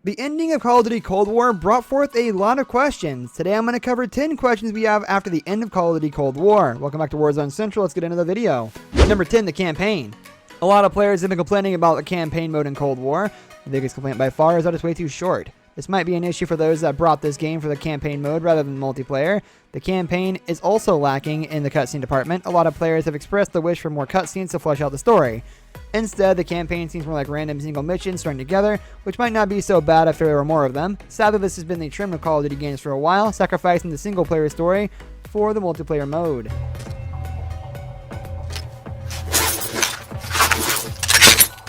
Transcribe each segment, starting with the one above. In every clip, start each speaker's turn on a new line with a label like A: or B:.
A: The ending of Call of Duty Cold War brought forth a lot of questions. Today I'm going to cover 10 questions we have after the end of Call of Duty Cold War. Welcome back to Warzone Central. Let's get into the video. Number 10, the campaign. A lot of players have been complaining about the campaign mode in Cold War. The biggest complaint by far is that it's way too short. This might be an issue for those that brought this game for the campaign mode rather than multiplayer. The campaign is also lacking in the cutscene department. A lot of players have expressed the wish for more cutscenes to flesh out the story. Instead, the campaign seems more like random single missions strung together, which might not be so bad if there were more of them. Sadly, this has been the trend of Call of Duty games for a while, sacrificing the single player story for the multiplayer mode.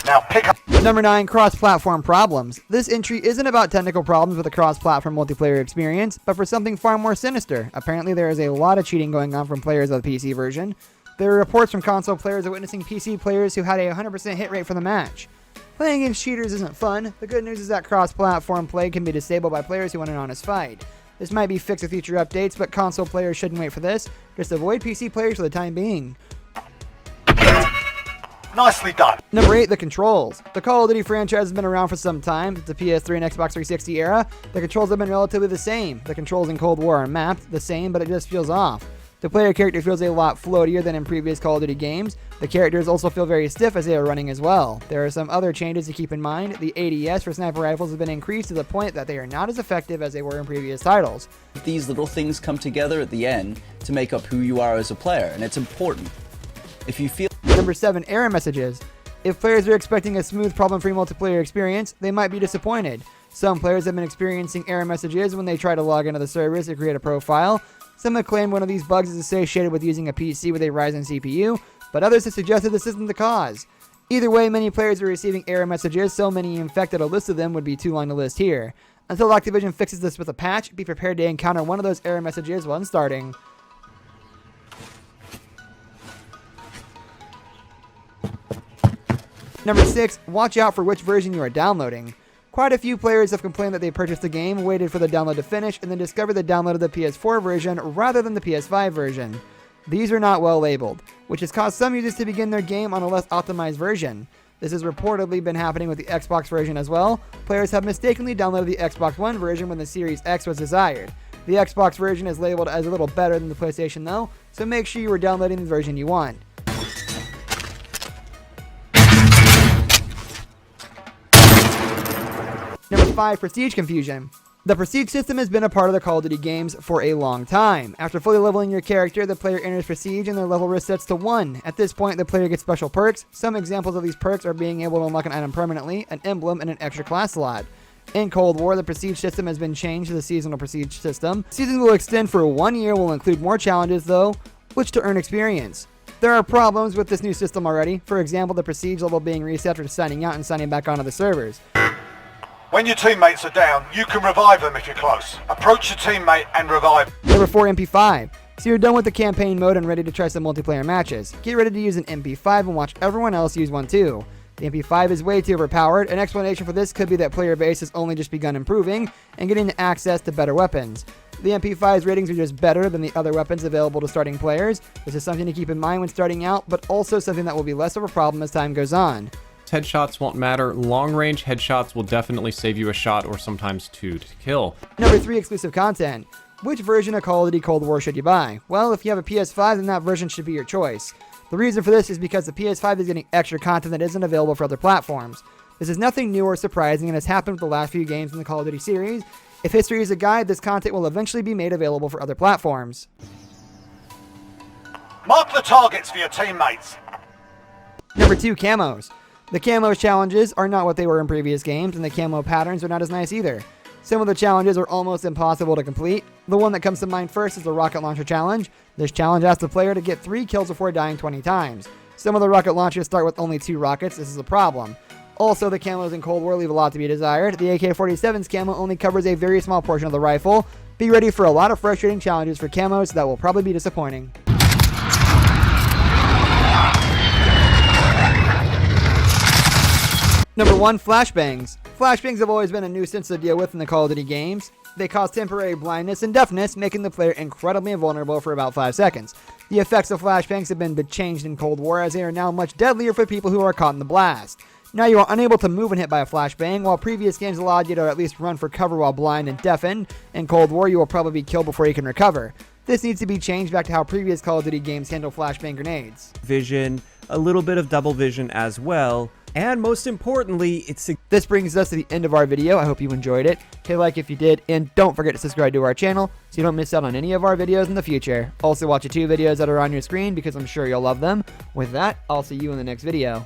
B: Now pick up.
A: Number 9, cross-platform problems. This entry isn't about technical problems with a cross-platform multiplayer experience, but for something far more sinister. Apparently there is a lot of cheating going on from players of the PC version. There are reports from console players of witnessing PC players who had a 100% hit rate for the match. Playing against cheaters isn't fun. The good news is that cross-platform play can be disabled by players who want an honest fight. This might be fixed with future updates, but console players shouldn't wait for this. Just avoid PC players for the time being.
B: Nicely done.
A: Number 8, the controls. The Call of Duty franchise has been around for some time. It's the PS3 and Xbox 360 era. The controls have been relatively the same. The controls in Cold War are mapped the same, but it just feels off. The player character feels a lot floatier than in previous Call of Duty games. The characters also feel very stiff as they are running as well. There are some other changes to keep in mind. The ADS for sniper rifles has been increased to the point that they are not as effective as they were in previous titles.
C: These little things come together at the end to make up who you are as a player, and it's important. If you feel...
A: Number 7, error messages. If players are expecting a smooth, problem-free multiplayer experience, they might be disappointed. Some players have been experiencing error messages when they try to log into the servers to create a profile. Some have claimed one of these bugs is associated with using a PC with a Ryzen CPU, but others have suggested this isn't the cause. Either way, many players are receiving error messages, so many in fact that a list of them would be too long to list here. Until Activision fixes this with a patch, be prepared to encounter one of those error messages when starting. Number 6, watch out for which version you are downloading. Quite a few players have complained that they purchased the game, waited for the download to finish, and then discovered they downloaded the PS4 version rather than the PS5 version. These are not well labeled, which has caused some users to begin their game on a less optimized version. This has reportedly been happening with the Xbox version as well. Players have mistakenly downloaded the Xbox One version when the Series X was desired. The Xbox version is labeled as a little better than the PlayStation though, so make sure you are downloading the version you want. Number 5, prestige confusion. The prestige system has been a part of the Call of Duty games for a long time. After fully leveling your character, the player enters prestige and their level resets to 1. At this point, the player gets special perks. Some examples of these perks are being able to unlock an item permanently, an emblem, and an extra class slot. In Cold War, the prestige system has been changed to the seasonal prestige system. Seasons will extend for 1 year, will include more challenges though, which to earn experience. There are problems with this new system already. For example, the prestige level being reset after signing out and signing back onto the servers.
B: When your teammates are down, you can revive them if you're close. Approach your teammate and revive.
A: Number 4, MP5. So you're done with the campaign mode and ready to try some multiplayer matches. Get ready to use an MP5 and watch everyone else use one too. The MP5 is way too overpowered. An explanation for this could be that player base has only just begun improving and getting access to better weapons. The MP5's ratings are just better than the other weapons available to starting players. This is something to keep in mind when starting out, but also something that will be less of a problem as time goes on.
D: Headshots won't matter. Long-range headshots will definitely save you a shot or sometimes two to kill.
A: Number 3, exclusive content. Which version of Call of Duty Cold War should you buy? Well, if you have a PS5, then that version should be your choice. The reason for this is because the PS5 is getting extra content that isn't available for other platforms. This is nothing new or surprising and has happened with the last few games in the Call of Duty series. If history is a guide, this content will eventually be made available for other platforms.
B: Mark the targets for your teammates.
A: Number 2, camos. The camo challenges are not what they were in previous games, and the camo patterns are not as nice either. Some of the challenges are almost impossible to complete. The one that comes to mind first is the rocket launcher challenge. This challenge asks the player to get 3 kills before dying 20 times. Some of the rocket launchers start with only 2 rockets. This is a problem. Also, the camos in Cold War leave a lot to be desired. The AK-47's camo only covers a very small portion of the rifle. Be ready for a lot of frustrating challenges for camos that will probably be disappointing. Number 1, flashbangs. Flashbangs have always been a nuisance to deal with in the Call of Duty games. They cause temporary blindness and deafness, making the player incredibly invulnerable for about 5 seconds. The effects of flashbangs have been changed in Cold War, as they are now much deadlier for people who are caught in the blast. Now you are unable to move when hit by a flashbang. While previous games allowed you to at least run for cover while blind and deafened, in Cold War you will probably be killed before you can recover. This needs to be changed back to how previous Call of Duty games handle flashbang grenades.
E: Vision, a little bit of double vision as well, and most importantly,
A: This brings us to the end of our video. I hope you enjoyed it. Hit like if you did, and don't forget to subscribe to our channel so you don't miss out on any of our videos in the future. Also watch the 2 videos that are on your screen because I'm sure you'll love them. With that, I'll see you in the next video.